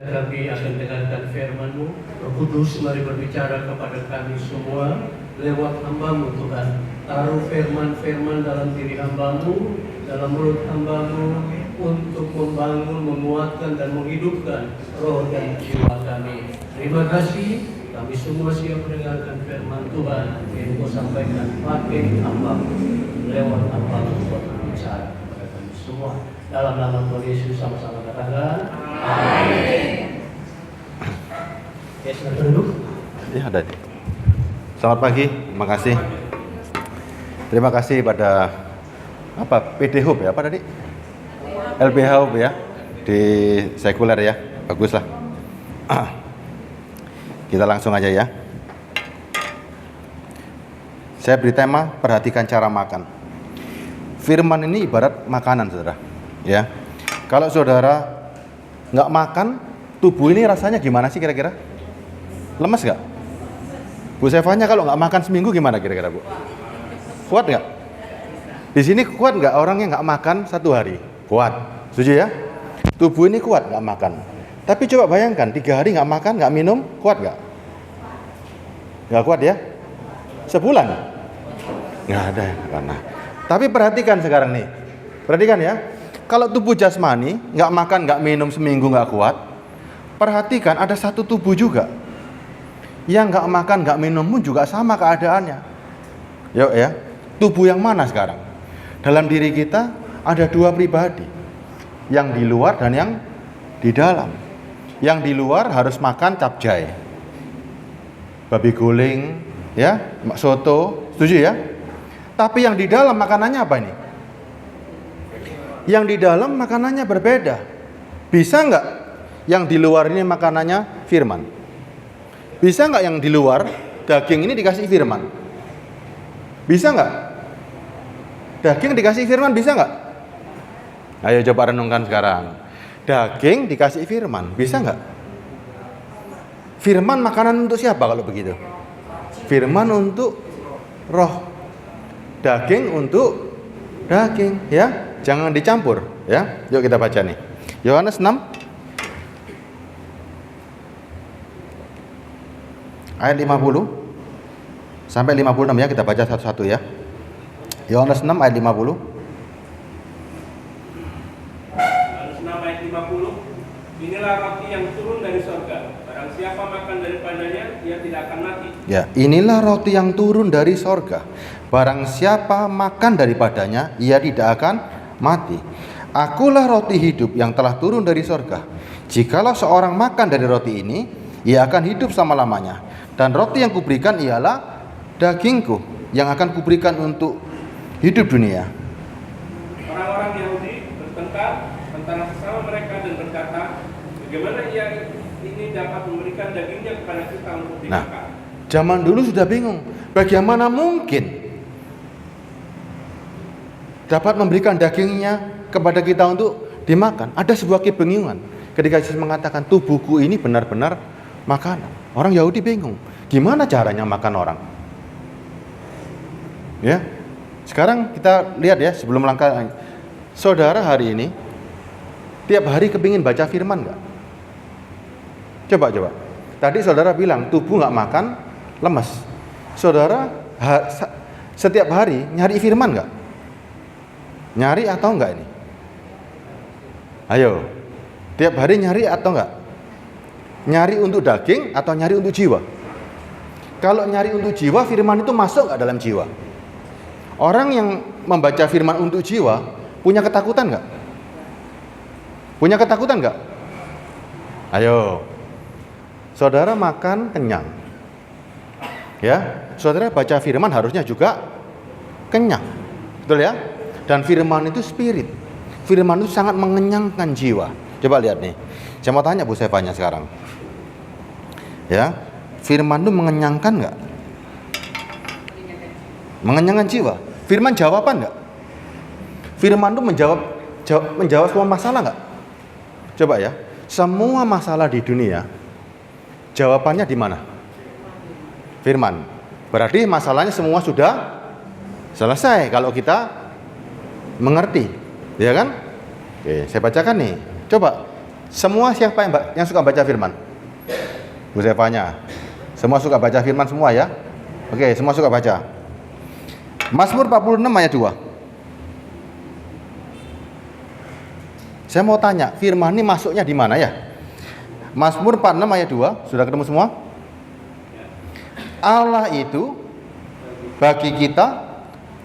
Kami akan dengarkan firman-Mu. Roh Kudus, mari berbicara kepada kami semua lewat hamba-Mu Tuhan. Taruh firman-firman dalam diri hamba-Mu, dalam mulut hamba-Mu, untuk membangun, menguatkan, dan menghidupkan roh dan jiwa kami. Terima kasih, kami semua siap mendengarkan firman Tuhan yang Kau sampaikan pakai hamba-Mu, lewat hamba-Mu buat berbicara kepada kami semua. Dalam nama Tuhan Yesus sama-sama katakan amin. Ya, selamat duduk. Ya, ada. Selamat pagi, terima kasih. Terima kasih pada PD Hub ya, apa tadi? LBH Hub ya, di sekuler ya, bagus lah. Kita langsung aja ya. Saya beri tema perhatikan cara makan. Firman ini ibarat makanan, saudara. Ya, kalau saudara nggak makan, tubuh ini rasanya gimana sih kira-kira? Lemes nggak? Bu Sevanya kalau nggak makan seminggu gimana kira-kira, Bu? Kuat nggak? Di sini kuat nggak orang yang nggak makan 1 hari? Kuat, setuju ya? Tubuh ini kuat nggak makan. Tapi coba bayangkan 3 hari nggak makan, nggak minum, kuat nggak? Nggak kuat ya? Sebulan? Nggak ada ya. Nah, tapi perhatikan sekarang nih, perhatikan ya. Kalau tubuh jasmani nggak makan, nggak minum seminggu nggak kuat, perhatikan ada satu tubuh juga yang nggak makan, nggak minum pun juga sama keadaannya. Yuk ya, tubuh yang mana sekarang? Dalam diri kita ada 2 pribadi, yang di luar dan yang di dalam. Yang di luar harus makan capcay, babi guling, ya, soto, setuju ya? Tapi yang di dalam makanannya apa ini? Yang di dalam makanannya berbeda. Bisa nggak yang di luar ini makanannya firman? Bisa nggak yang di luar daging ini dikasih firman? Bisa nggak? Daging dikasih firman bisa nggak? Ayo coba renungkan sekarang. Daging dikasih firman, bisa nggak? Firman makanan untuk siapa kalau begitu? Firman untuk roh. Daging untuk daging, ya. Jangan dicampur, ya. Yuk kita baca nih. Yohanes 6 ayat 50 sampai 56 ya, kita baca satu-satu ya. Yohanes 6 ayat 50. Yohanes 6 ayat 50. Inilah roti yang turun dari sorga. Barang siapa makan daripadanya, ia tidak akan mati. Ya, inilah roti yang turun dari sorga. Barang siapa makan daripadanya, ia tidak akan mati. Akulah roti hidup yang telah turun dari sorga. Jikalau seorang makan dari roti ini, ia akan hidup selama-lamanya. Dan roti yang kuberikan ialah dagingku yang akan kuberikan untuk hidup dunia. Orang-orang Yahudi bertengkar antara sesama mereka dan berkata, bagaimana ia ini dapat memberikan dagingnya kepada kita untuk dimakan? Nah, zaman dulu sudah bingung. Bagaimana mungkin dapat memberikan dagingnya kepada kita untuk dimakan? Ada sebuah kebingungan ketika Yesus mengatakan tubuhku ini benar-benar makanan. Orang Yahudi bingung, gimana caranya makan orang? Ya, sekarang kita lihat ya, sebelum langkah, saudara hari ini tiap hari kepingin baca firman nggak? Coba. Tadi saudara bilang tubuh nggak makan, lemes. Saudara setiap hari nyari firman nggak? Nyari atau enggak ini? Ayo, tiap hari nyari atau enggak? Nyari untuk daging atau nyari untuk jiwa? Kalau nyari untuk jiwa, firman itu masuk enggak dalam jiwa? Orang yang membaca firman untuk jiwa punya ketakutan enggak? Punya ketakutan enggak? Ayo, saudara makan kenyang, ya. Saudara baca firman harusnya juga kenyang, betul ya? Dan firman itu spirit. Firman itu sangat mengenyangkan jiwa. Coba lihat nih. Saya mau tanya Bu Sevanya sekarang. Ya, firman itu mengenyangkan enggak? Mengenyangkan jiwa. Firman jawaban enggak? Firman itu menjawab semua masalah enggak? Coba ya. Semua masalah di dunia jawabannya di mana? Firman. Berarti masalahnya semua sudah selesai kalau kita mengerti, ya kan? Oke, saya bacakan nih. Coba Semua siapa yang suka baca firman? Bu Sevanya. Semua suka baca firman semua ya? Oke, semua suka baca. Mazmur 46 ayat 2. Saya mau tanya, firman ini masuknya di mana ya? Mazmur 46 ayat 2, sudah ketemu semua? Allah itu bagi kita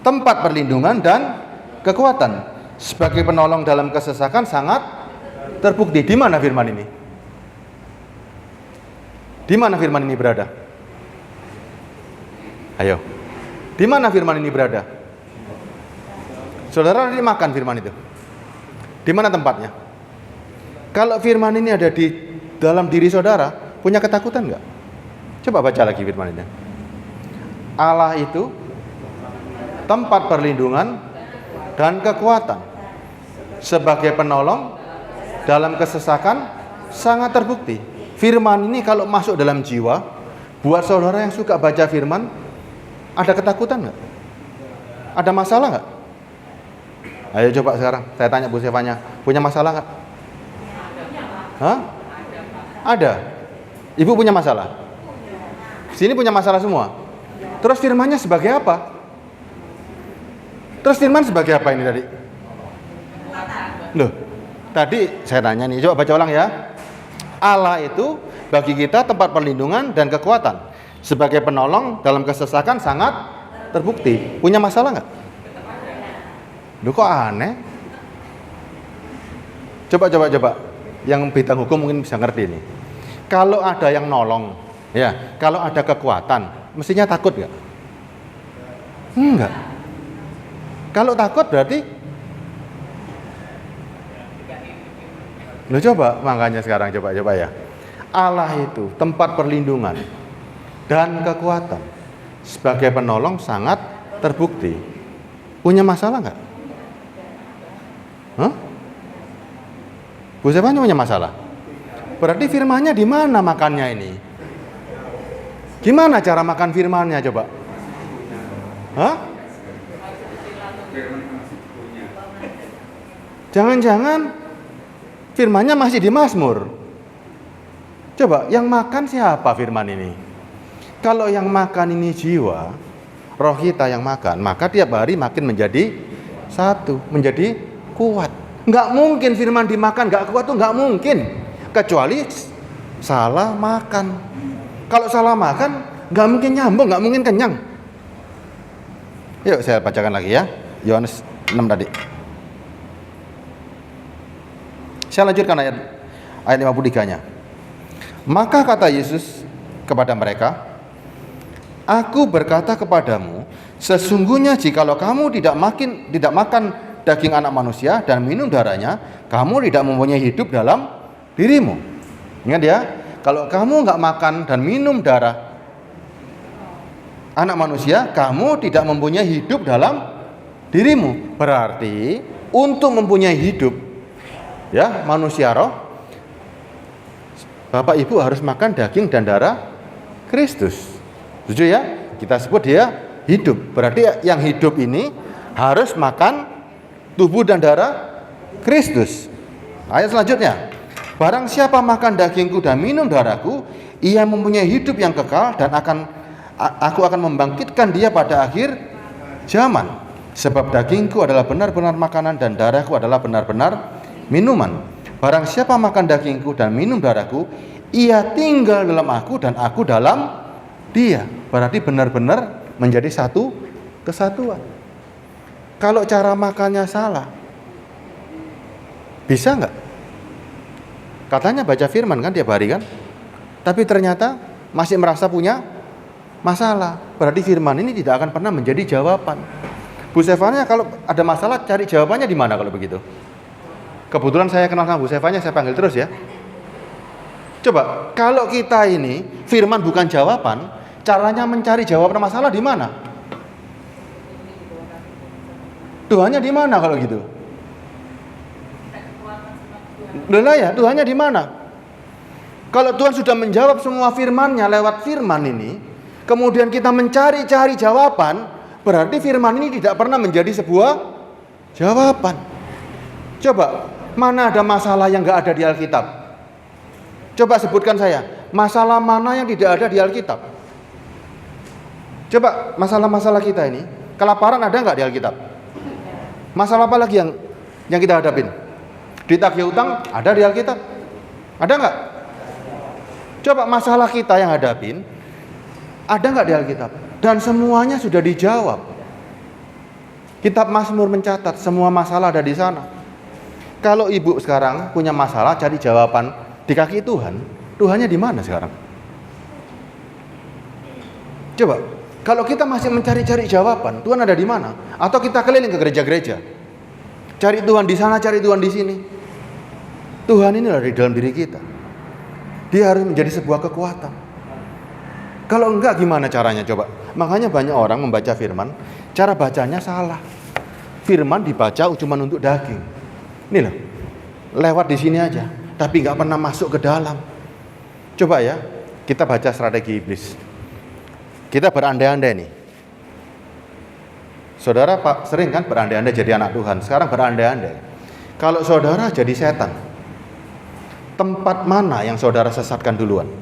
tempat perlindungan dan kekuatan. Sebagai penolong dalam kesesakan sangat terbukti. Di mana firman ini? Di mana firman ini berada? Ayo. Di mana firman ini berada? Saudara tadi makan firman itu. Di mana tempatnya? Kalau firman ini ada di dalam diri saudara, punya ketakutan enggak? Coba baca lagi firman ini. Allah itu tempat perlindungan dan kekuatan. Sebagai penolong dalam kesesakan sangat terbukti. Firman ini kalau masuk dalam jiwa, buat saudara yang suka baca firman, ada ketakutan nggak? Ada masalah nggak? Ayo coba sekarang, saya tanya Bu Sevanya, punya masalah nggak? Hah? Ada. Ibu punya masalah? Sini punya masalah semua. Terus firmannya sebagai apa? Terus firman sebagai apa ini tadi? Loh, tadi saya tanya nih, coba baca ulang ya. Allah itu bagi kita tempat perlindungan dan kekuatan. Sebagai penolong dalam kesesakan sangat terbukti. Punya masalah nggak? Loh kok aneh? Coba. Yang bidang hukum mungkin bisa ngerti ini. Kalau ada yang nolong, ya, kalau ada kekuatan, mestinya takut nggak? Enggak. Kalau takut berarti, loh coba, makanya sekarang coba ya. Allah itu tempat perlindungan dan kekuatan. Sebagai penolong sangat terbukti. Punya masalah nggak? Hah? Bu Sevanya punya masalah? Berarti firmannya di mana makannya ini? Gimana cara makan firmannya coba? Hah? Jangan-jangan firmannya masih di Mazmur. Coba, yang makan siapa firman ini? Kalau yang makan ini jiwa, roh kita yang makan, maka tiap hari makin menjadi satu, menjadi kuat. Nggak mungkin firman dimakan nggak kuat tuh nggak mungkin, kecuali salah makan. Kalau salah makan nggak mungkin nyambung, nggak mungkin kenyang. Yuk saya bacakan lagi ya, Yohanes 6 tadi. Saya lanjutkan ayat 53-nya. Maka kata Yesus kepada mereka, Aku berkata kepadamu, sesungguhnya jikalau kamu tidak makan daging anak manusia dan minum darahnya, kamu tidak mempunyai hidup dalam dirimu. Ingat ya, kalau kamu nggak makan dan minum darah anak manusia, kamu tidak mempunyai hidup dalam dirimu. Berarti untuk mempunyai hidup, ya, manusia roh, Bapak Ibu harus makan daging dan darah Kristus. Setuju ya? Kita sebut dia hidup. Berarti yang hidup ini harus makan tubuh dan darah Kristus. Ayat selanjutnya. Barang siapa makan dagingku dan minum darahku, ia mempunyai hidup yang kekal dan aku akan membangkitkan dia pada akhir zaman. Sebab dagingku adalah benar-benar makanan dan darahku adalah benar-benar minuman. Barang siapa makan dagingku dan minum darahku, ia tinggal dalam aku dan aku dalam dia. Berarti benar-benar menjadi satu kesatuan. Kalau cara makannya salah, bisa nggak? Katanya baca firman kan tiap hari kan, tapi ternyata masih merasa punya masalah. Berarti firman ini tidak akan pernah menjadi jawaban. Bu Sevanya kalau ada masalah cari jawabannya di mana kalau begitu? Kebetulan saya kenal sama Bu Sevanya, saya panggil terus ya. Coba, kalau kita ini firman bukan jawaban, caranya mencari jawaban masalah di mana? Tuhannya di mana kalau gitu? Lah ya, Tuhannya di mana? Kalau Tuhan sudah menjawab semua firman-Nya lewat firman ini, kemudian kita mencari-cari jawaban, berarti firman ini tidak pernah menjadi sebuah jawaban. Coba, mana ada masalah yang nggak ada di Alkitab? Coba sebutkan saya, masalah mana yang tidak ada di Alkitab? Coba masalah-masalah kita ini, kelaparan ada nggak di Alkitab? Masalah apa lagi yang kita hadapin? Ditagih utang ada di Alkitab? Ada nggak? Coba masalah kita yang hadapin, ada nggak di Alkitab? Dan semuanya sudah dijawab. Kitab Mazmur mencatat semua masalah ada di sana. Kalau ibu sekarang punya masalah cari jawaban di kaki Tuhan, Tuhannya di mana sekarang? Coba, kalau kita masih mencari-cari jawaban, Tuhan ada di mana? Atau kita keliling ke gereja-gereja, cari Tuhan di sana, cari Tuhan di sini. Tuhan ini ada di dalam diri kita. Dia harus menjadi sebuah kekuatan. Kalau enggak gimana caranya coba? Makanya banyak orang membaca firman, cara bacanya salah. Firman dibaca cuma untuk daging. Ini loh, lewat di sini aja, tapi nggak pernah masuk ke dalam. Coba ya, kita baca strategi iblis. Kita berandai-andai nih. Saudara Pak sering kan berandai-andai jadi anak Tuhan. Sekarang berandai-andai. Kalau saudara jadi setan, tempat mana yang saudara sesatkan duluan?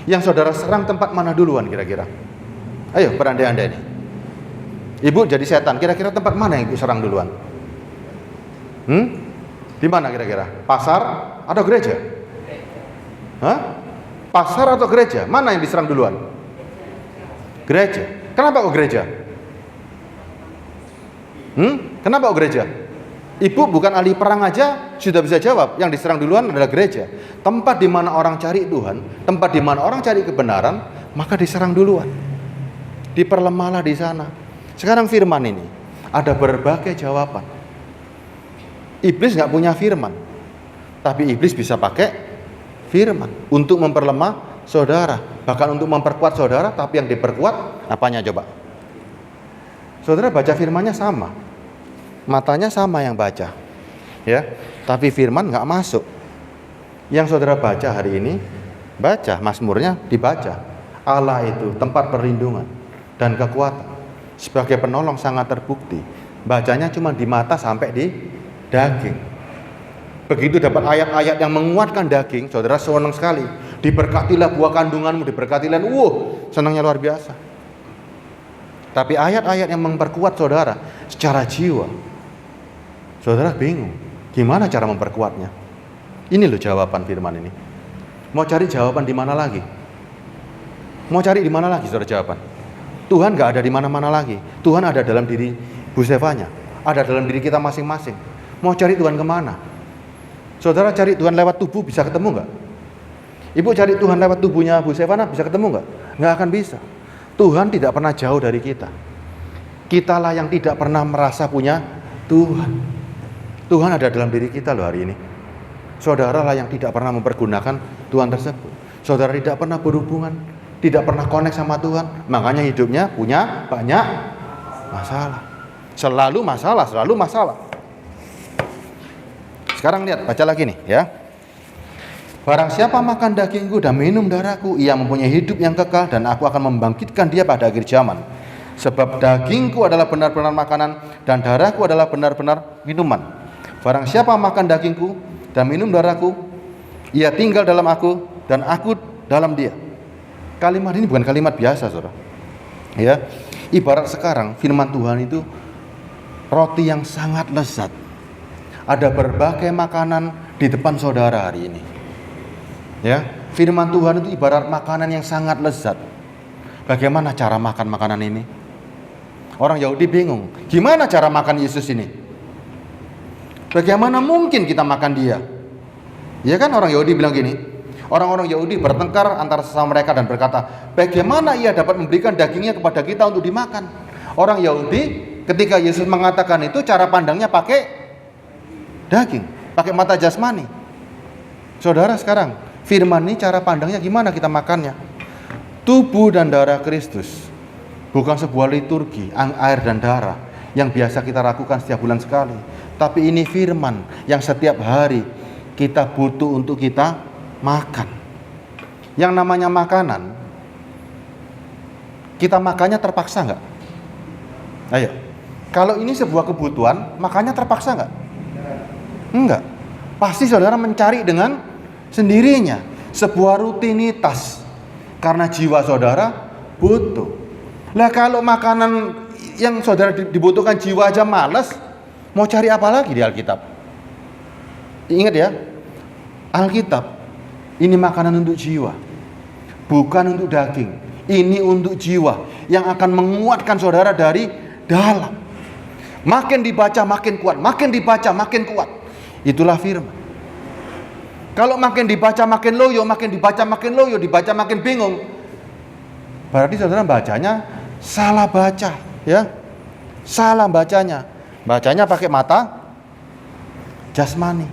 Yang saudara serang tempat mana duluan kira-kira? Ayo berandai-andai nih. Ibu jadi setan, kira-kira tempat mana yang ibu serang duluan? Di mana kira-kira? Pasar atau gereja? Hah? Pasar atau gereja? Mana yang diserang duluan? Gereja. Kenapa kok gereja? Kenapa kok gereja? Ibu bukan ahli perang aja sudah bisa jawab. Yang diserang duluan adalah gereja. Tempat di mana orang cari Tuhan, tempat di mana orang cari kebenaran, maka diserang duluan. Diperlemahlah di sana. Sekarang firman ini ada berbagai jawaban. Iblis nggak punya firman, tapi iblis bisa pakai firman untuk memperlemah saudara, bahkan untuk memperkuat saudara. Tapi yang diperkuat apanya coba? Saudara baca firmannya sama, matanya sama yang baca, ya, tapi firman nggak masuk. Yang saudara baca hari ini, baca Mazmurnya dibaca. Allah itu tempat perlindungan dan kekuatan, sebagai penolong sangat terbukti. Bacanya cuma di mata sampai di daging. Begitu dapat ayat-ayat yang menguatkan daging, saudara senang sekali. Diberkatilah buah kandunganmu, diberkatilah, senangnya luar biasa. Tapi ayat-ayat yang memperkuat saudara secara jiwa, saudara bingung, gimana cara memperkuatnya? Ini loh jawaban firman ini. Mau cari jawaban di mana lagi? Mau cari di mana lagi saudara jawaban? Tuhan gak ada di mana-mana lagi. Tuhan ada dalam diri Bu Stefanya, ada dalam diri kita masing-masing. Mau cari Tuhan kemana? Saudara cari Tuhan lewat tubuh bisa ketemu nggak? Ibu cari Tuhan lewat tubuhnya Bu Stefana bisa ketemu nggak? Nggak akan bisa. Tuhan tidak pernah jauh dari kita. Kitalah yang tidak pernah merasa punya Tuhan. Tuhan ada dalam diri kita loh hari ini. Saudara lah yang tidak pernah mempergunakan Tuhan tersebut. Saudara tidak pernah berhubungan, tidak pernah connect sama Tuhan, makanya hidupnya punya banyak masalah. Selalu masalah, selalu masalah. Sekarang lihat, baca lagi nih ya. Barang siapa makan dagingku dan minum darahku, ia mempunyai hidup yang kekal, dan aku akan membangkitkan dia pada akhir zaman. Sebab dagingku adalah benar-benar makanan, dan darahku adalah benar-benar minuman. Barang siapa makan dagingku dan minum darahku, ia tinggal dalam aku, dan aku dalam dia. Kalimat ini bukan kalimat biasa, saudara. Ya, ibarat sekarang firman Tuhan itu roti yang sangat lezat. Ada berbagai makanan di depan saudara hari ini. Ya, firman Tuhan itu ibarat makanan yang sangat lezat. Bagaimana cara makan makanan ini? Orang Yahudi bingung, gimana cara makan Yesus ini? Bagaimana mungkin kita makan dia? Ya kan orang Yahudi bilang gini. Orang-orang Yahudi bertengkar antara sesama mereka dan berkata, bagaimana ia dapat memberikan dagingnya kepada kita untuk dimakan? Orang Yahudi ketika Yesus mengatakan itu cara pandangnya pakai daging, pakai mata jasmani. Saudara sekarang, firman ini cara pandangnya gimana kita makannya? Tubuh dan darah Kristus bukan sebuah liturgi, air dan darah yang biasa kita lakukan setiap bulan sekali. Tapi ini firman yang setiap hari kita butuh untuk kita makan. Yang namanya makanan, kita makannya terpaksa nggak? Ayo, kalau ini sebuah kebutuhan, makannya terpaksa nggak? Enggak. Pasti saudara mencari dengan sendirinya. sebuah rutinitas. Karena jiwa saudara butuh. Lah kalau makanan yang saudara dibutuhkan jiwa aja malas, mau cari apa lagi di Alkitab? Ingat ya, Alkitab ini makanan untuk jiwa, bukan untuk daging. Ini untuk jiwa yang akan menguatkan saudara dari dalam. Makin dibaca makin kuat, makin dibaca makin kuat. Itulah firman. Kalau makin dibaca makin loyo, makin dibaca makin loyo, dibaca makin bingung, berarti saudara bacanya salah baca, ya. Salah bacanya. Bacanya pakai mata jasmani.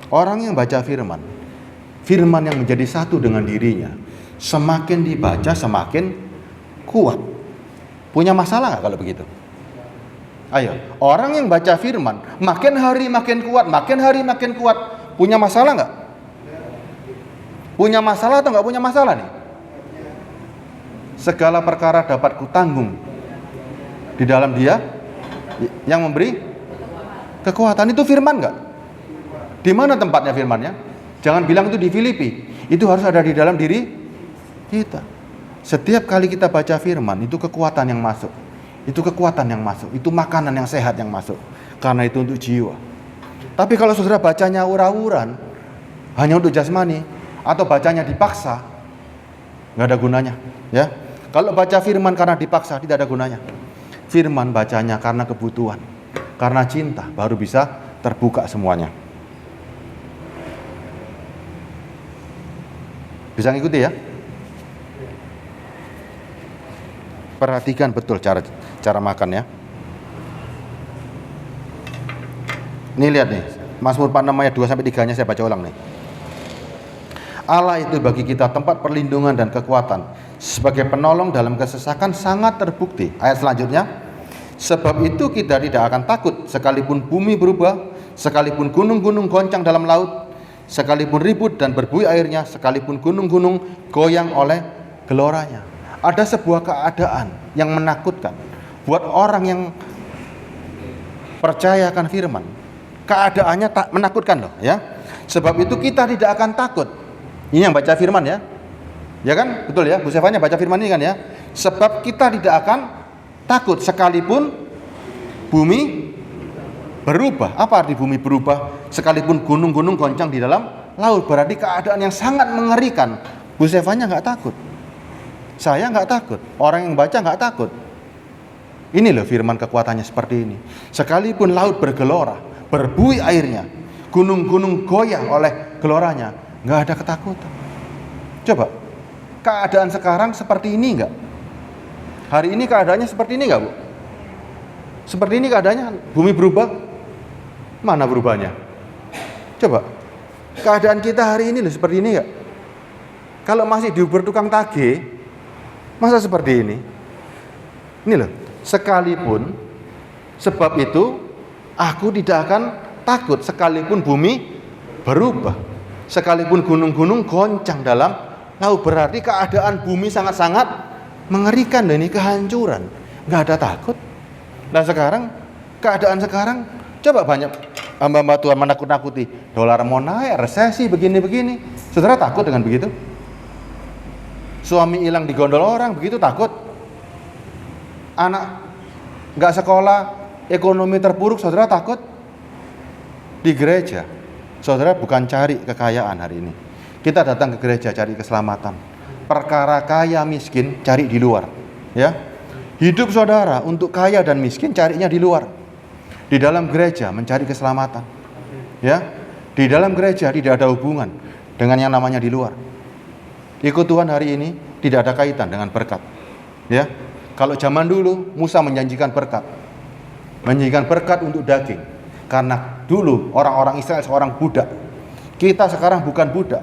Orang yang baca firman, firman yang menjadi satu dengan dirinya, semakin dibaca semakin kuat. Punya masalah nggak kalau begitu? Ayo, orang yang baca firman makin hari makin kuat, makin hari makin kuat. Punya masalah nggak? Punya masalah atau nggak punya masalah nih? Segala perkara dapat kutanggung di dalam Dia yang memberi kekuatan. Itu firman nggak? Di mana tempatnya firmannya? Jangan bilang itu di Filipi. Itu harus ada di dalam diri kita. Setiap kali kita baca firman, itu kekuatan yang masuk. Itu kekuatan yang masuk. Itu makanan yang sehat yang masuk. Karena itu untuk jiwa. Tapi kalau saudara bacanya ura-uran, hanya untuk jasmani, atau bacanya dipaksa, nggak ada gunanya, ya. Kalau baca firman karena dipaksa, tidak ada gunanya. Firman bacanya karena kebutuhan, karena cinta, baru bisa terbuka semuanya. Bisa ngikuti ya? Perhatikan betul cara makan ya. Ini lihat nih, Mazmur 46 ayat 2-3-nya saya baca ulang nih. Allah itu bagi kita tempat perlindungan dan kekuatan, sebagai penolong dalam kesesakan sangat terbukti. Ayat selanjutnya, sebab itu kita tidak akan takut sekalipun bumi berubah, sekalipun gunung-gunung goncang dalam laut, sekalipun ribut dan berbuih airnya, sekalipun gunung-gunung goyang oleh geloranya. Ada sebuah keadaan yang menakutkan buat orang yang percaya akan firman. Keadaannya tak menakutkan loh ya. Sebab itu kita tidak akan takut. Ini yang baca firman ya. Ya kan? Betul ya? Bu Sefanya baca firman ini kan ya. Sebab kita tidak akan takut sekalipun bumi berubah. Apa arti bumi berubah? Sekalipun gunung-gunung goncang di dalam laut. Berarti keadaan yang sangat mengerikan. Bu Sefanya nggak takut. Saya nggak takut. Orang yang baca nggak takut. Ini loh firman kekuatannya seperti ini. Sekalipun laut bergelora, berbuih airnya, gunung-gunung goyah oleh geloranya, nggak ada ketakutan. Coba, keadaan sekarang seperti ini nggak? Hari ini keadaannya seperti ini nggak, Bu? Seperti ini keadaannya, bumi berubah, mana berubahnya? Coba, keadaan kita hari ini loh seperti ini nggak? Kalau masih diuber tukang tagih, masa seperti ini? Ini loh, sekalipun, sebab itu aku tidak akan takut sekalipun bumi berubah, sekalipun gunung-gunung goncang dalam laut. Berarti keadaan bumi sangat-sangat mengerikan loh, ini kehancuran. Nggak ada takut. Nah sekarang, keadaan sekarang, coba banyak hamba-hamba Tuhan menakut-nakuti. Dolar mau naik, resesi, begini-begini. Saudara takut dengan begitu? Suami hilang digondol orang, begitu takut? Anak nggak sekolah, ekonomi terpuruk, saudara takut? Di gereja, saudara bukan cari kekayaan hari ini. Kita datang ke gereja cari keselamatan. Perkara kaya miskin cari di luar, ya. Hidup saudara untuk kaya dan miskin carinya di luar. Di dalam gereja mencari keselamatan, ya. Di dalam gereja tidak ada hubungan dengan yang namanya di luar. Ikut Tuhan hari ini tidak ada kaitan dengan berkat, ya. Kalau zaman dulu Musa menjanjikan berkat. Menjanjikan berkat untuk daging. Karena dulu orang-orang Israel seorang budak. Kita sekarang bukan budak.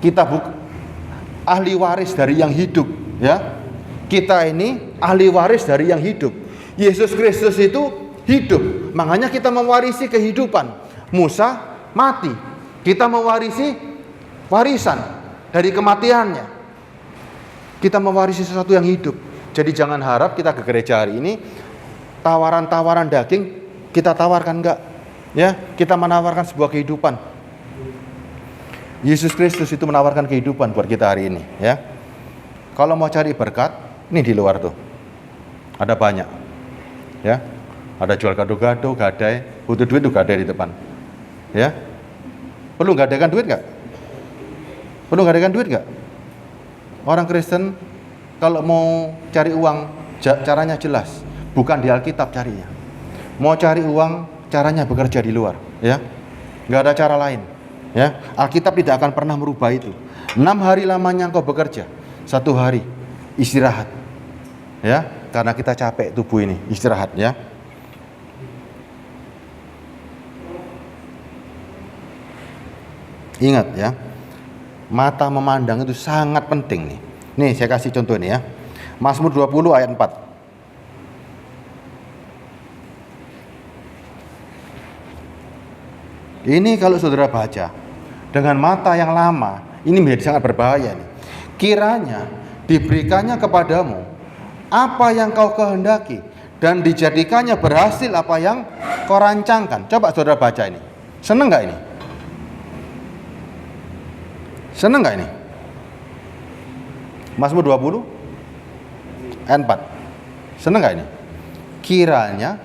Kita ahli waris dari yang hidup, ya. Kita ini ahli waris dari yang hidup. Yesus Kristus itu hidup. Makanya kita mewarisi kehidupan. Musa mati. Kita mewarisi warisan dari kematiannya. Kita mewarisi sesuatu yang hidup. Jadi jangan harap kita ke gereja hari ini tawaran-tawaran daging kita tawarkan, enggak. Ya, kita menawarkan sebuah kehidupan. Yesus Kristus itu menawarkan kehidupan buat kita hari ini, ya. Kalau mau cari berkat, ini di luar tuh. Ada banyak. Ya. Ada jual gado-gado, gadai, butuh duit tuh gadai di depan. Ya. Perlu gadaikan duit enggak? Perlu gadaikan duit enggak? Orang Kristen kalau mau cari uang, caranya jelas, bukan di Alkitab carinya. Mau cari uang, caranya bekerja di luar, ya. Enggak ada cara lain. Ya, Alkitab tidak akan pernah merubah itu. 6 hari lamanya engkau bekerja, 1 hari istirahat. Ya, karena kita capek tubuh ini, istirahat ya. Ingat ya, mata memandang itu sangat penting nih. Nih saya kasih contoh nih ya. Mazmur 20 ayat 4. Ini kalau saudara baca dengan mata yang lama, ini menjadi sangat berbahaya nih. Kiranya diberikannya kepadamu apa yang kau kehendaki dan dijadikannya berhasil apa yang kau rancangkan. Coba saudara baca ini. Seneng gak ini? Seneng gak ini? Mazmur 20 ayat 4. Seneng gak ini? Kiranya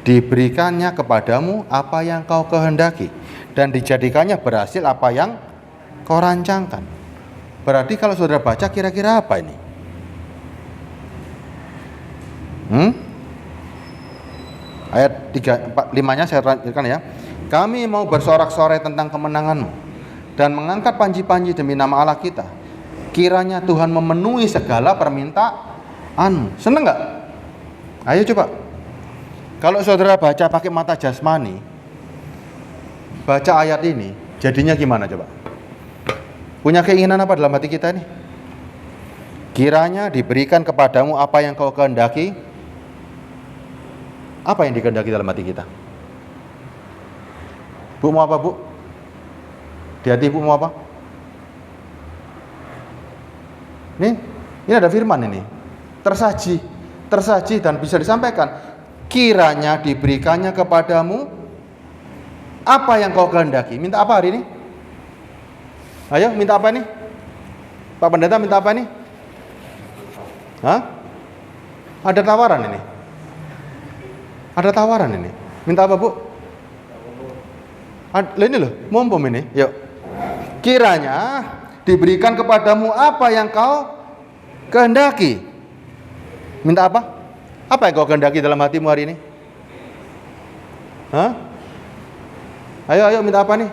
diberikannya kepadamu apa yang kau kehendaki dan dijadikannya berhasil apa yang kau rancangkan. Berarti kalau saudara baca kira-kira apa ini? Ayat 3, 4, 5-nya saya lanjutkan ya. Kami mau bersorak-sorai tentang kemenanganmu dan mengangkat panji-panji demi nama Allah kita. Kiranya Tuhan memenuhi segala permintaanmu. Seneng gak? Ayo coba. Kalau saudara baca pakai mata jasmani, baca ayat ini, jadinya gimana coba? Punya keinginan apa dalam hati kita nih? Kiranya diberikan kepadamu apa yang kau kehendaki. Apa yang dikehendaki dalam hati kita? Bu mau apa bu? Di hati bu mau apa? Ini ada firman ini. Tersaji dan bisa disampaikan. Kiranya diberikannya kepadamu apa yang kau kehendaki. Minta apa hari ini? Ayo, minta apa nih? Pak Pendeta minta apa nih? Hah? Ada tawaran ini? Ada tawaran ini? Minta apa bu? Ini loh, mumpung ini. Yuk. Kiranya diberikan kepadamu apa yang kau kehendaki. Minta apa? Apa yang kau kehendaki dalam hatimu hari ini? Hah? Ayo minta apa nih?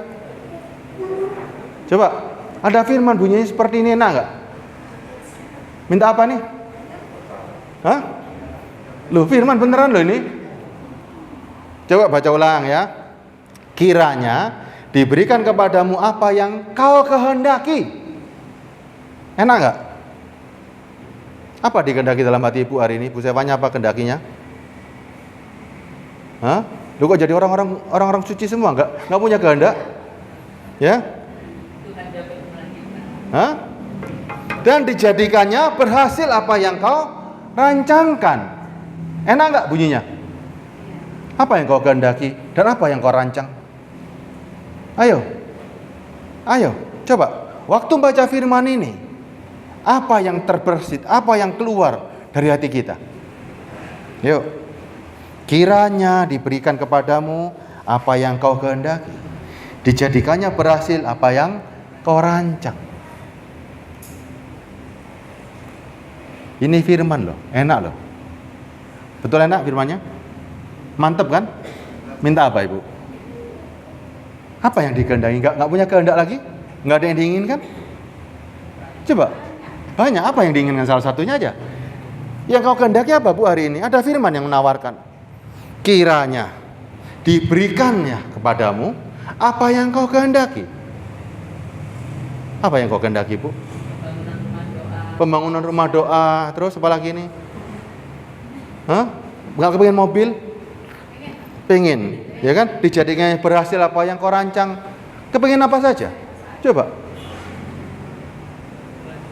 Coba, ada firman bunyinya seperti ini, enak gak? Minta apa nih? Hah? Loh firman beneran loh ini. Coba baca ulang ya. Kiranya diberikan kepadamu apa yang kau kehendaki. Enak gak? Apa dikehendaki dalam hati ibu hari ini? Bu Sewanya apa kehendakinya? Hah? Lu kok jadi orang-orang suci semua? Enggak punya kehendak? Ya? Hah? Dan dijadikannya berhasil apa yang kau rancangkan. Enak enggak bunyinya? Apa yang kau kehendaki dan apa yang kau rancang? Ayo, coba. Waktu baca firman ini, apa yang terbersit, apa yang keluar dari hati kita? Yuk. Kiranya diberikan kepadamu apa yang kau kehendaki, dijadikannya berhasil apa yang kau rancang. Ini firman loh, enak loh. Betul enak firmannya? Mantep kan? Minta apa ibu? Apa yang dikehendaki? Nggak punya kehendak lagi? Nggak ada yang diinginkan? Coba, banyak apa yang diinginkan, salah satunya aja. Yang kau kehendaki apa bu hari ini? Ada firman yang menawarkan. Kiranya diberikannya kepadamu apa yang kau kehendaki. Apa yang kau kehendaki bu? Pembangunan rumah doa. Terus apa lagi nih? Hah? Nggak kepengen mobil? Pengen, ya kan? Dijadikannya berhasil apa yang kau rancang. Kepengen apa saja? Coba.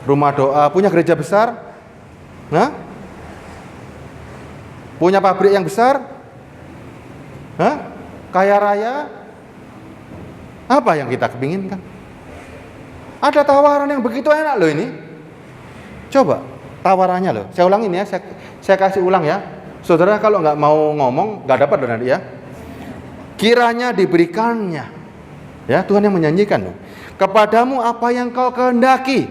Rumah doa, punya gereja besar? Hah? Punya pabrik yang besar? Hah? Kaya raya? Apa yang kita kepinginkan? Ada tawaran yang begitu enak loh ini. Coba tawarannya loh. Saya ulangin ya, saya kasih ulang ya. Saudara kalau nggak mau ngomong, nggak dapat loh nanti ya. Kiranya diberikannya, ya Tuhan yang menyanyikan loh. Kepadamu apa yang kau kehendaki,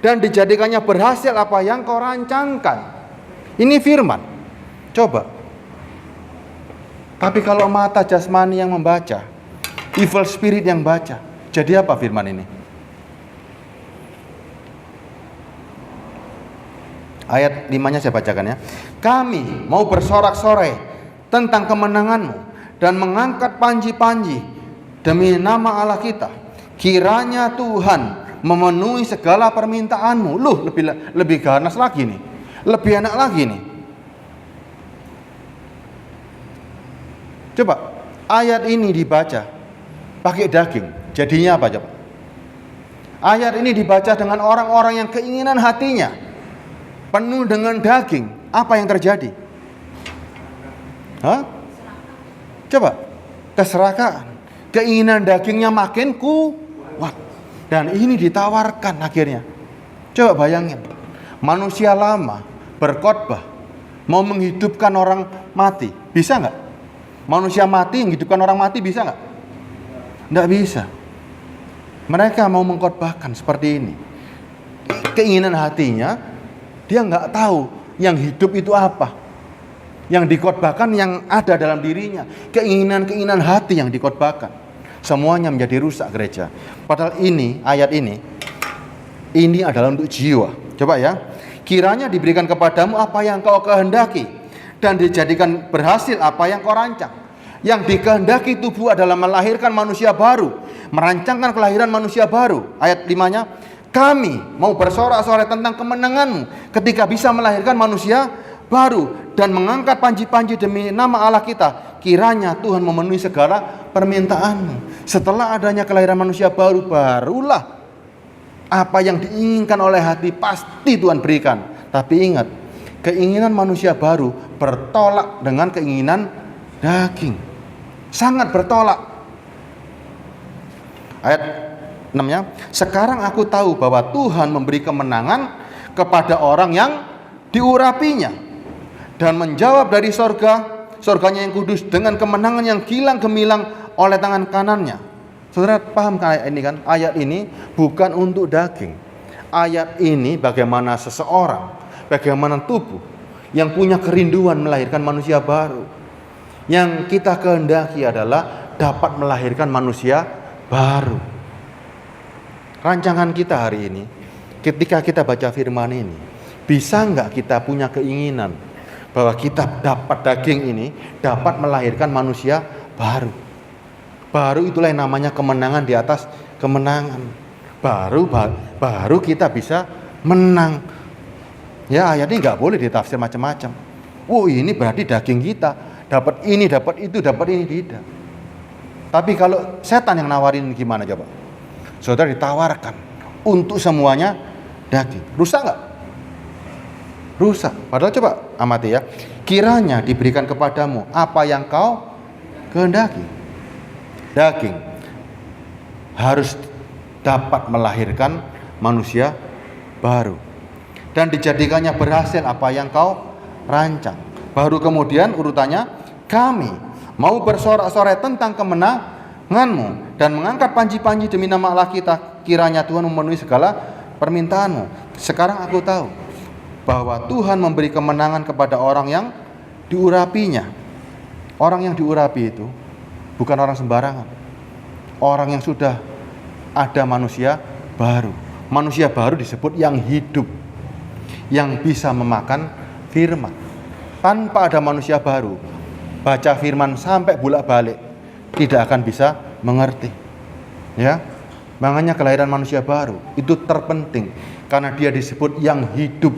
dan dijadikannya berhasil apa yang kau rancangkan. Ini firman. Coba. Tapi kalau mata jasmani yang membaca, evil spirit yang baca, jadi apa firman ini? Ayat 5-nya saya bacakan ya. Kami mau bersorak-sorai tentang kemenanganmu dan mengangkat panji-panji demi nama Allah kita. Kiranya Tuhan memenuhi segala permintaanmu. Loh, lebih ganas lagi nih. Lebih enak lagi nih. Coba ayat ini dibaca pakai daging. Jadinya apa coba? Ayat ini dibaca dengan orang-orang yang keinginan hatinya penuh dengan daging, apa yang terjadi? Hah? Coba, keserakahan, keinginan dagingnya makin kuat, dan ini ditawarkan akhirnya. Coba bayangin, manusia lama berkhotbah mau menghidupkan orang mati, bisa nggak? Manusia mati menghidupkan orang mati bisa nggak? Nggak bisa. Mereka mau mengkhotbahkan seperti ini. Keinginan hatinya, dia nggak tahu yang hidup itu apa. Yang dikhotbahkan yang ada dalam dirinya. Keinginan-keinginan hati yang dikhotbahkan. Semuanya menjadi rusak gereja. Padahal ini, ayat ini adalah untuk jiwa. Coba ya. Kiranya diberikan kepadamu apa yang kau kehendaki, dan dijadikan berhasil apa yang kau rancang. Yang dikehendaki tubuh adalah melahirkan manusia baru. Merancangkan kelahiran manusia baru. Ayat 5-nya. Kami mau bersorak-sorai tentang kemenanganmu ketika bisa melahirkan manusia baru dan mengangkat panji-panji demi nama Allah kita. Kiranya Tuhan memenuhi segala permintaanmu. Setelah adanya kelahiran manusia baru, barulah apa yang diinginkan oleh hati pasti Tuhan berikan. Tapi ingat, keinginan manusia baru bertolak dengan keinginan daging. Sangat bertolak. Ayat 6-nya, sekarang aku tahu bahwa Tuhan memberi kemenangan kepada orang yang diurapinya dan menjawab dari sorganya yang kudus dengan kemenangan yang gilang gemilang oleh tangan kanannya. Saudara paham kan ini kan? Ayat ini bukan untuk daging. Ayat ini bagaimana seseorang, bagaimana tubuh yang punya kerinduan melahirkan manusia baru. Yang kita kehendaki adalah dapat melahirkan manusia baru. Rancangan kita hari ini, ketika kita baca firman ini, bisa nggak kita punya keinginan bahwa kita dapat daging ini, dapat melahirkan manusia baru. Baru itulah yang namanya kemenangan di atas kemenangan. Baru kita bisa menang. Ya, ayat ini nggak boleh ditafsir macam-macam. Oh, ini berarti daging kita dapat ini, dapat itu, dapat ini, tidak. Tapi kalau setan yang nawarin gimana coba? Saudara ditawarkan untuk semuanya daging. Rusak nggak? Rusak. Padahal coba amati ya. Kiranya diberikan kepadamu apa yang kau kehendaki. Daging harus dapat melahirkan manusia baru. Dan dijadikannya berhasil apa yang kau rancang. Baru kemudian urutannya, kami mau bersorak-sorai tentang kemenanganmu dan mengangkat panji-panji demi nama Allah kita. Kiranya Tuhan memenuhi segala permintaanmu. Sekarang aku tahu bahwa Tuhan memberi kemenangan kepada orang yang diurapinya. Orang yang diurapi itu bukan orang sembarangan. Orang yang sudah ada manusia baru. Manusia baru disebut yang hidup, yang bisa memakan firman. Tanpa ada manusia baru, baca firman sampai bolak-balik tidak akan bisa mengerti. Ya, makanya kelahiran manusia baru itu terpenting karena dia disebut yang hidup.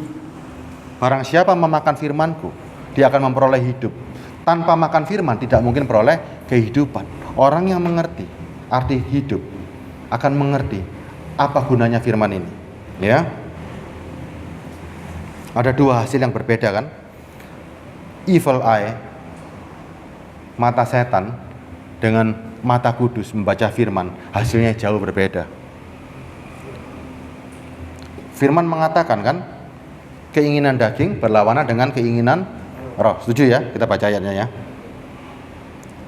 Barang siapa memakan firman-Ku, dia akan memperoleh hidup. Tanpa makan firman tidak mungkin peroleh kehidupan. Orang yang mengerti arti hidup akan mengerti apa gunanya firman ini. Ya, ada dua hasil yang berbeda kan? Evil eye, mata setan, dengan mata kudus membaca firman, hasilnya jauh berbeda. Firman mengatakan kan, keinginan daging berlawanan dengan keinginan roh. Setuju ya? Kita baca ayatnya ya.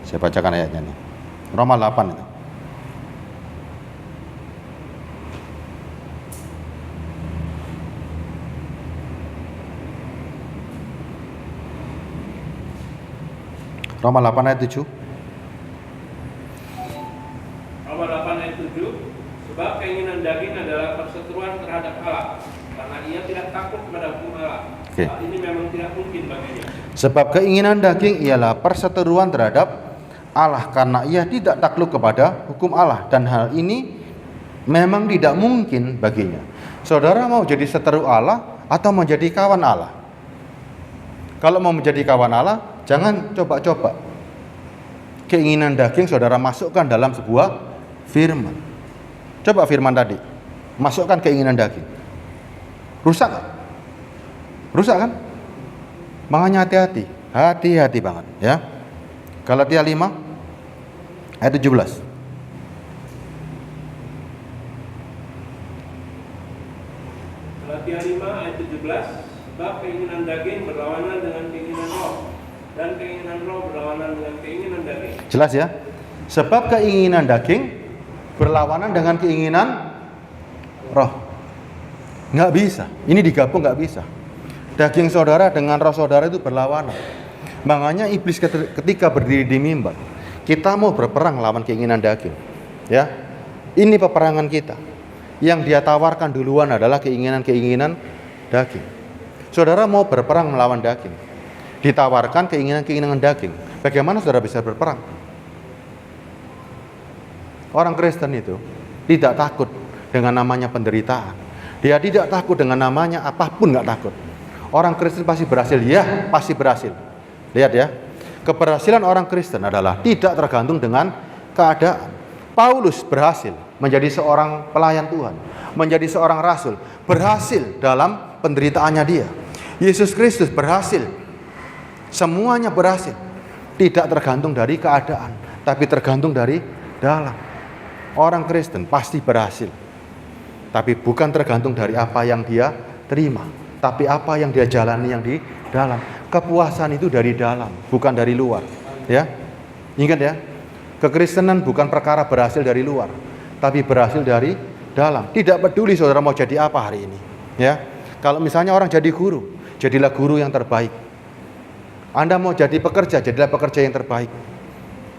Saya bacakan ayatnya nih. Roma 8 itu. Roma 8 ayat 7. Roma 8 ayat 7, sebab keinginan daging adalah perseteruan terhadap Allah, karena ia tidak takut kepada hukum Allah. Oke. Hal ini memang tidak mungkin baginya. Sebab keinginan daging ialah perseteruan terhadap Allah, karena ia tidak takluk kepada hukum Allah, dan hal ini memang tidak mungkin baginya. Saudara mau jadi seteru Allah atau menjadi kawan Allah? Kalau mau menjadi kawan Allah, jangan coba-coba keinginan daging saudara masukkan dalam sebuah firman. Coba firman tadi, masukkan keinginan daging. Rusak gak? Rusak kan? Makanya hati-hati, hati-hati banget ya. Galatia 5 ayat 17. Galatia 5 ayat 17, sebab keinginan daging berlawanan dengan keinginan roh, dan keinginan roh berlawanan dengan keinginan daging. Jelas ya? Sebab keinginan daging berlawanan dengan keinginan roh. Nggak bisa, ini digabung nggak bisa. Daging saudara dengan roh saudara itu berlawanan. Makanya iblis ketika berdiri di mimbar, kita mau berperang lawan keinginan daging. Ya, ini peperangan kita. Yang dia tawarkan duluan adalah keinginan-keinginan daging. Saudara mau berperang melawan daging, ditawarkan keinginan-keinginan daging. Bagaimana saudara bisa berperang? Orang Kristen itu tidak takut dengan namanya penderitaan. Dia tidak takut dengan namanya apapun, nggak takut. Orang Kristen pasti berhasil, ya pasti berhasil. Lihat ya, keberhasilan orang Kristen adalah tidak tergantung dengan keadaan. Paulus berhasil menjadi seorang pelayan Tuhan, menjadi seorang rasul, berhasil dalam penderitaannya dia. Yesus Kristus berhasil, semuanya berhasil. Tidak tergantung dari keadaan, tapi tergantung dari dalam. Orang Kristen pasti berhasil, tapi bukan tergantung dari apa yang dia terima, tapi apa yang dia jalani yang di dalam. Kepuasan itu dari dalam, bukan dari luar. Ya, ingat ya, kekristenan bukan perkara berhasil dari luar, tapi berhasil dari dalam. Tidak peduli saudara mau jadi apa hari ini. Ya, kalau misalnya orang jadi guru, jadilah guru yang terbaik. Anda mau jadi pekerja, jadilah pekerja yang terbaik.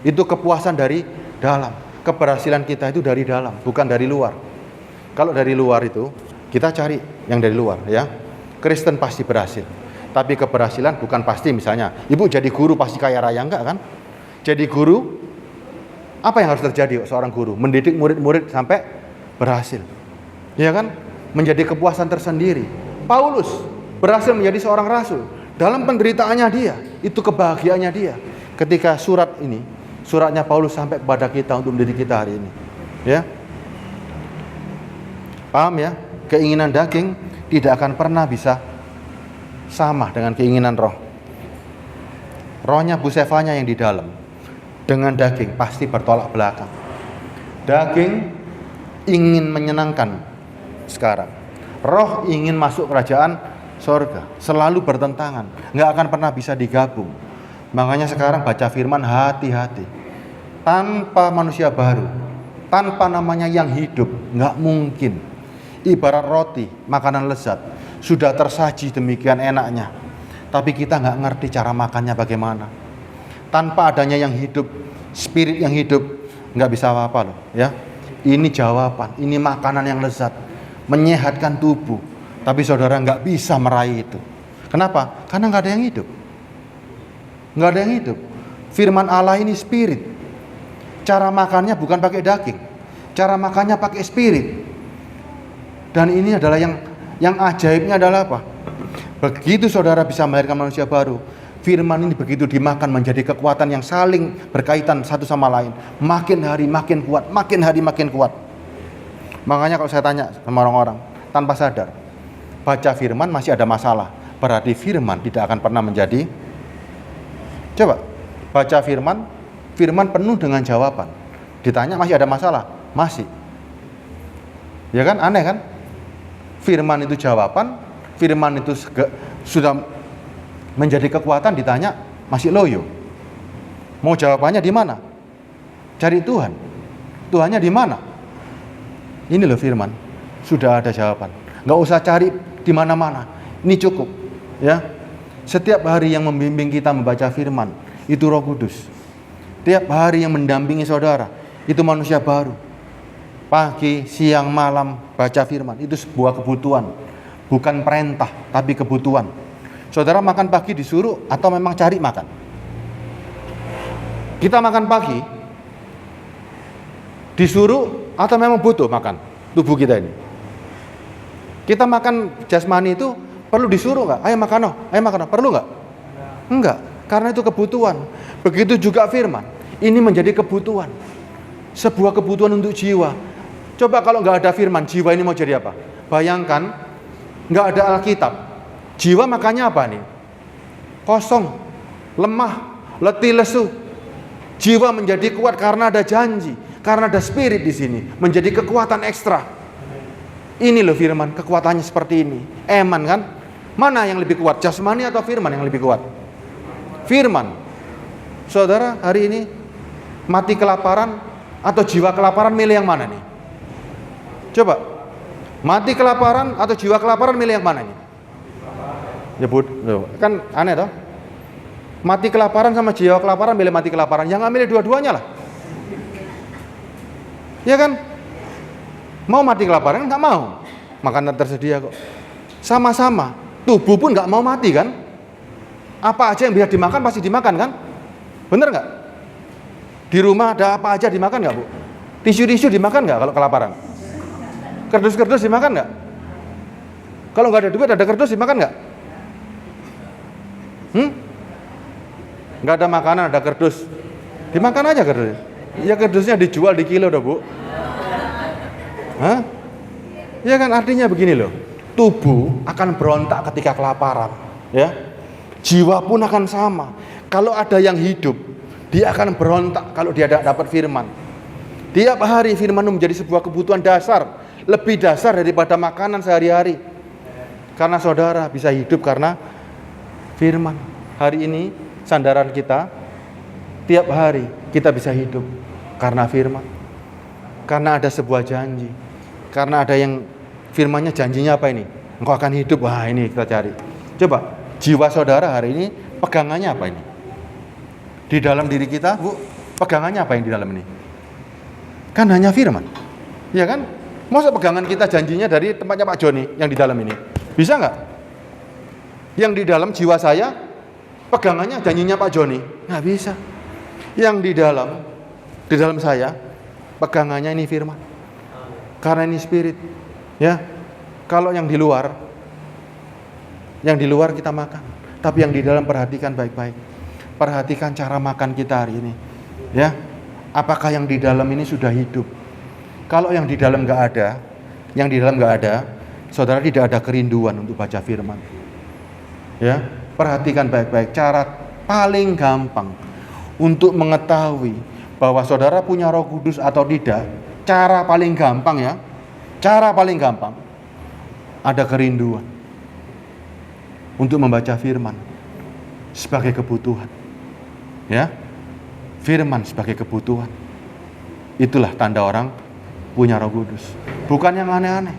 Itu kepuasan dari dalam. Keberhasilan kita itu dari dalam, bukan dari luar. Kalau dari luar itu, kita cari yang dari luar ya. Kristen pasti berhasil. Tapi keberhasilan bukan pasti misalnya, ibu jadi guru pasti kaya raya, enggak kan? Jadi guru, apa yang harus terjadi seorang guru? Mendidik murid-murid sampai berhasil. Ya kan? Menjadi kepuasan tersendiri. Paulus berhasil menjadi seorang rasul. Dalam penderitaannya dia, itu kebahagiaannya dia. Ketika suratnya Paulus sampai kepada kita untuk mendidik kita hari ini. Ya. Paham ya? Keinginan daging tidak akan pernah bisa sama dengan keinginan roh. Rohnya Bu Sefanya yang di dalam dengan daging pasti bertolak belakang. Daging ingin menyenangkan sekarang. Roh ingin masuk kerajaan sorga. Selalu bertentangan. Nggak akan pernah bisa digabung. Makanya sekarang baca firman hati-hati. Tanpa manusia baru, tanpa namanya yang hidup, nggak mungkin. Ibarat roti, makanan lezat, sudah tersaji demikian enaknya, tapi kita nggak ngerti cara makannya bagaimana. Tanpa adanya yang hidup, spirit yang hidup, nggak bisa apa-apa loh. Ya, ini jawaban, ini makanan yang lezat, menyehatkan tubuh, tapi saudara nggak bisa meraih itu. Kenapa? Karena nggak ada yang hidup. Nggak ada yang hidup. Firman Allah ini spirit. Cara makannya bukan pakai daging. Cara makannya pakai spirit. Dan ini adalah yang ajaibnya adalah apa? Begitu saudara bisa melahirkan manusia baru, firman ini begitu dimakan menjadi kekuatan yang saling berkaitan satu sama lain. Makin hari makin kuat, makin hari makin kuat. Makanya kalau saya tanya sama orang-orang tanpa sadar, baca firman masih ada masalah, berarti firman tidak akan pernah menjadi. Coba baca firman, firman penuh dengan jawaban. Ditanya masih ada masalah, masih. Ya kan, aneh kan? firman itu jawaban, firman itu sudah menjadi kekuatan, ditanya masih loyo. Mau jawabannya di mana? Cari Tuhan. Tuhannya di mana? Ini loh firman. Sudah ada jawaban. Nggak usah cari di mana-mana. Ini cukup, ya. Setiap hari yang membimbing kita membaca firman itu Roh Kudus. Setiap hari yang mendampingi saudara itu manusia baru. Pagi, siang, malam baca firman itu sebuah kebutuhan, bukan perintah tapi kebutuhan. Saudara makan pagi disuruh atau memang cari makan? Kita makan pagi disuruh atau memang butuh makan tubuh kita ini? Kita makan jasmani itu perlu disuruh nggak? Ayo makan, ayo makan, perlu nggak? Enggak, karena itu kebutuhan. Begitu juga firman, ini menjadi kebutuhan, sebuah kebutuhan untuk jiwa. Coba kalau nggak ada firman, jiwa ini mau jadi apa? Bayangkan, nggak ada Alkitab, jiwa makannya apa nih? Kosong, lemah, letih lesu. Jiwa menjadi kuat karena ada janji, karena ada spirit di sini, menjadi kekuatan ekstra. Ini loh firman, kekuatannya seperti ini. Eman kan? Mana yang lebih kuat? Jasmani atau firman yang lebih kuat? Firman. Saudara, hari ini mati kelaparan atau jiwa kelaparan, milih yang mana nih? Coba. Mati kelaparan atau jiwa kelaparan, milih yang mana nih? Ya kan aneh toh? Mati kelaparan sama jiwa kelaparan, milih mati kelaparan. Yang nggak milih dua-duanya lah. Ya kan? Mau mati kelaparan nggak mau, makanan tersedia kok. Sama-sama, tubuh pun nggak mau mati kan? Apa aja yang bisa dimakan pasti dimakan kan? Bener nggak? Di rumah ada apa aja dimakan nggak, Bu? Tisu-tisu dimakan nggak kalau kelaparan? Kerdus-kerdus dimakan nggak? Kalau nggak ada duit ada kerdus dimakan nggak? Nggak ada makanan ada kerdus, dimakan aja kerdus. Ya kerdusnya dijual di kilo dah, Bu. Hah? Ya kan artinya begini loh. Tubuh akan berontak ketika kelaparan, ya. Jiwa pun akan sama. Kalau ada yang hidup, dia akan berontak kalau dia dapat firman. Tiap hari firman menjadi sebuah kebutuhan dasar, lebih dasar daripada makanan sehari-hari. Karena saudara bisa hidup karena firman. Hari ini sandaran kita, tiap hari kita bisa hidup karena firman. Karena ada sebuah janji. Karena ada yang firmannya janjinya apa ini? Engkau akan hidup. Wah, ini kita cari. Coba, jiwa saudara hari ini pegangannya apa ini? Di dalam diri kita, Bu, pegangannya apa yang di dalam ini? Kan hanya firman. Iya kan? Masa pegangan kita janjinya dari tempatnya Pak Joni yang di dalam ini? Bisa nggak? Yang di dalam jiwa saya pegangannya janjinya Pak Joni? Nggak bisa. Yang di dalam saya pegangannya ini firman. Karena ini spirit, ya. Kalau yang di luar kita makan, tapi yang di dalam perhatikan baik-baik. Perhatikan cara makan kita hari ini, ya. Apakah yang di dalam ini sudah hidup? Kalau yang di dalam nggak ada, saudara tidak ada kerinduan untuk baca firman, ya. Perhatikan baik-baik. Cara paling gampang untuk mengetahui bahwa saudara punya Roh Kudus atau tidak. Cara paling gampang ya, ada kerinduan untuk membaca firman sebagai kebutuhan, ya. Firman sebagai kebutuhan, itulah tanda orang punya Roh Kudus. Bukan yang aneh-aneh.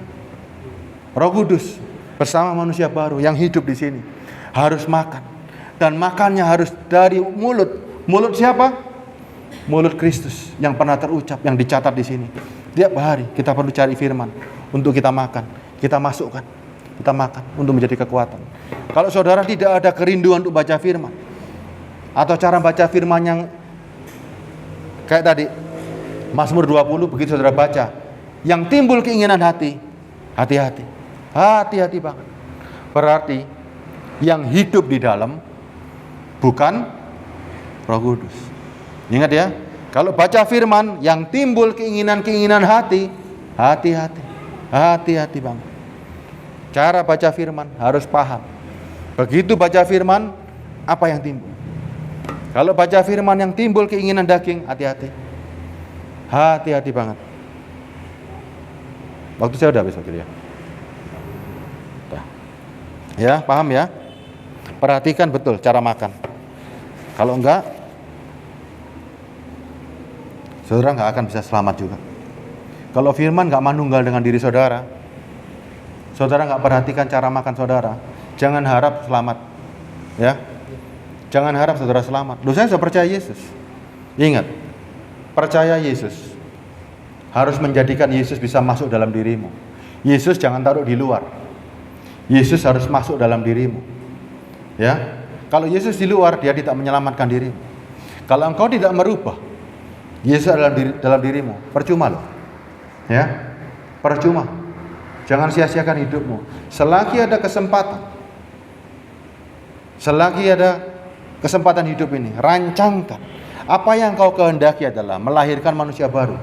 Roh Kudus bersama manusia baru yang hidup di sini harus makan, dan makannya harus dari mulut. Mulut siapa? Mulut Kristus yang pernah terucap, yang dicatat di sini. Tiap hari kita perlu cari firman untuk kita makan, kita masukkan, kita makan untuk menjadi kekuatan. Kalau saudara tidak ada kerinduan untuk baca firman, atau cara baca firman yang kayak tadi Mazmur 20, begitu saudara baca, yang timbul keinginan hati, hati-hati banget. Berarti yang hidup di dalam bukan Roh Kudus. Ingat ya, kalau baca firman yang timbul keinginan hati, hati-hati bang. Cara baca firman harus paham. Begitu baca firman, apa yang timbul? Kalau baca firman yang timbul keinginan daging, hati-hati. Hati-hati banget. Waktu saya udah habis waktu ya. Ya, paham ya? Perhatikan betul cara makan. Kalau enggak, saudara nggak akan bisa selamat juga. Kalau firman nggak manunggal dengan diri saudara, saudara nggak perhatikan cara makan saudara, jangan harap selamat. Ya, jangan harap saudara selamat. Loh, saya sudah percaya Yesus. Ingat, percaya Yesus harus menjadikan Yesus bisa masuk dalam dirimu. Yesus jangan taruh di luar. Yesus harus masuk dalam dirimu. Ya, kalau Yesus di luar, dia tidak menyelamatkan dirimu. Kalau engkau tidak merubah Yesus dalam dirimu, percuma loh. Ya, percuma. Jangan sia-siakan hidupmu. Selagi ada kesempatan hidup ini, rancangkan. Apa yang kau kehendaki adalah melahirkan manusia baru.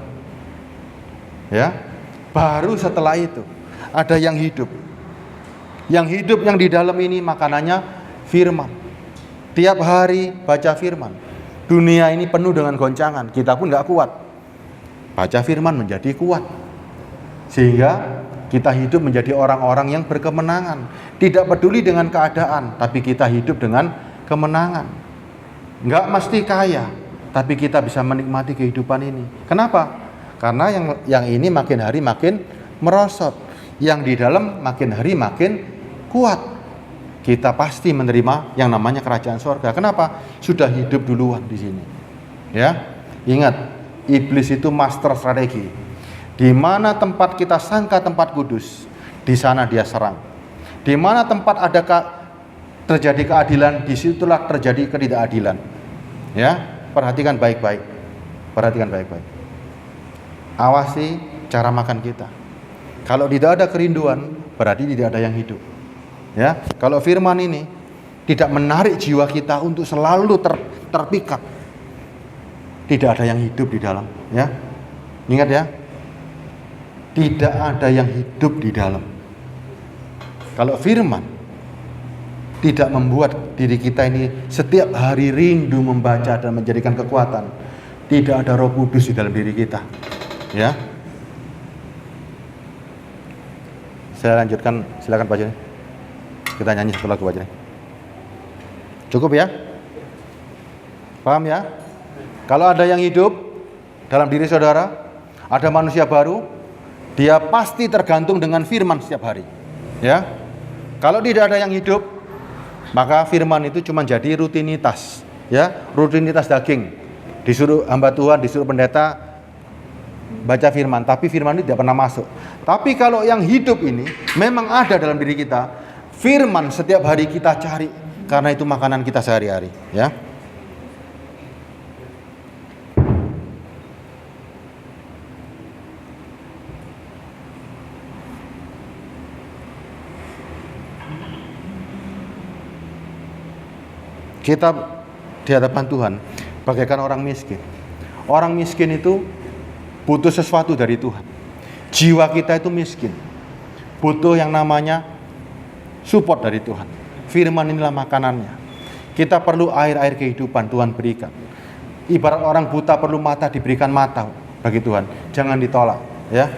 Ya, baru setelah itu ada yang hidup. Yang hidup yang di dalam ini makanannya firman. Tiap hari baca firman. Dunia ini penuh dengan goncangan, kita pun gak kuat. Baca firman menjadi kuat, sehingga kita hidup menjadi orang-orang yang berkemenangan. Tidak peduli dengan keadaan, tapi kita hidup dengan kemenangan. Gak mesti kaya, tapi kita bisa menikmati kehidupan ini. Kenapa? Karena yang ini makin hari makin merosot, yang di dalam makin hari makin kuat. Kita pasti menerima yang namanya kerajaan surga. Kenapa? Sudah hidup duluan di sini. Ya, ingat, iblis itu master strategi. Di mana tempat kita sangka tempat kudus, di sana dia serang. Di mana tempat ada terjadi keadilan, disitulah terjadi ketidakadilan. Ya, perhatikan baik-baik. Perhatikan baik-baik. Awasi cara makan kita. Kalau tidak ada kerinduan, berarti tidak ada yang hidup. Ya, kalau firman ini tidak menarik jiwa kita untuk selalu terpikat, tidak ada yang hidup di dalam. Ya, ingat ya, tidak ada yang hidup di dalam. Kalau firman tidak membuat diri kita ini setiap hari rindu membaca dan menjadikan kekuatan, tidak ada Roh Kudus di dalam diri kita. Ya, saya lanjutkan, silakan Pak Joni. Kita nyanyi satu lagu aja. Cukup ya? Paham ya? Kalau ada yang hidup dalam diri saudara, ada manusia baru, dia pasti tergantung dengan firman setiap hari. Ya. Kalau tidak ada yang hidup, maka firman itu cuma jadi rutinitas, ya, rutinitas daging. Disuruh hamba Tuhan, disuruh pendeta baca firman, tapi firman itu tidak pernah masuk. Tapi kalau yang hidup ini memang ada dalam diri kita, firman setiap hari kita cari, karena itu makanan kita sehari-hari, ya. Kita di hadapan Tuhan bagaikan orang miskin. Orang miskin itu butuh sesuatu dari Tuhan. Jiwa kita itu miskin, butuh yang namanya support dari Tuhan. Firman inilah makanannya. Kita perlu air-air kehidupan, Tuhan berikan. Ibarat orang buta perlu mata, diberikan mata bagi Tuhan. Jangan ditolak, ya.